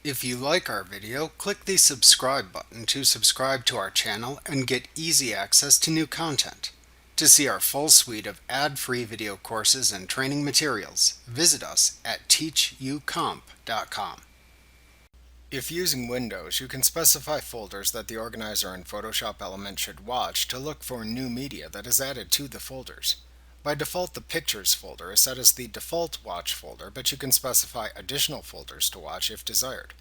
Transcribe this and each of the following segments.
If you like our video, click the subscribe button to subscribe to our channel and get easy access to new content. To see our full suite of ad-free video courses and training materials, visit us at teachucomp.com. If using Windows, you can specify folders that the organizer in Photoshop Elements should watch to look for new media that is added to the folders. By default, the Pictures folder is set as the default watch folder, but you can specify additional folders to watch if desired.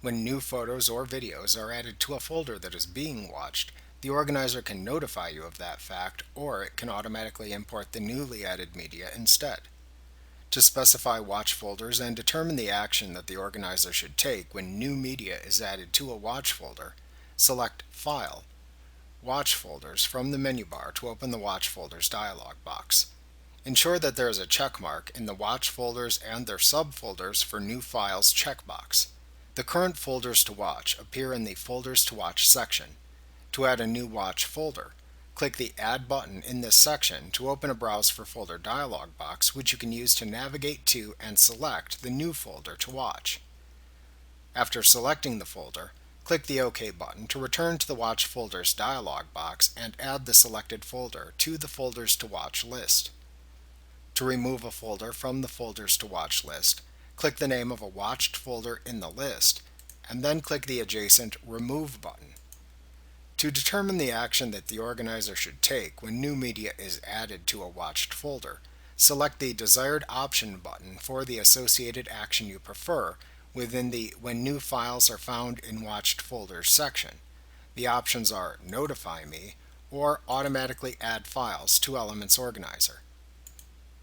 When new photos or videos are added to a folder that is being watched, the organizer can notify you of that fact, or it can automatically import the newly added media instead. To specify watch folders and determine the action that the organizer should take when new media is added to a watch folder, select File, Watch Folders from the menu bar to open the Watch Folders dialog box. Ensure that there is a check mark in the Watch Folders and their subfolders for New Files checkbox. The current folders to watch appear in the Folders to Watch section. To add a new watch folder, click the Add button in this section to open a Browse for Folder dialog box, which you can use to navigate to and select the new folder to watch. After selecting the folder, click the OK button to return to the Watch Folders dialog box and add the selected folder to the Folders to Watch list. To remove a folder from the Folders to Watch list, click the name of a watched folder in the list, and then click the adjacent Remove button. To determine the action that the organizer should take when new media is added to a watched folder, select the desired option button for the associated action you prefer within the When New Files Are Found in Watched Folders section. The options are Notify Me or Automatically Add Files to Elements Organizer.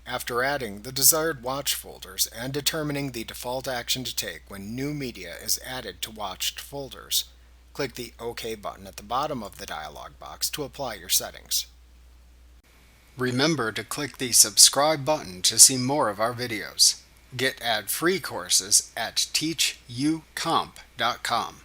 After adding the desired watch folders and determining the default action to take when new media is added to watched folders, click the OK button at the bottom of the dialog box to apply your settings. Remember to click the subscribe button to see more of our videos. Get ad-free courses at teachucomp.com.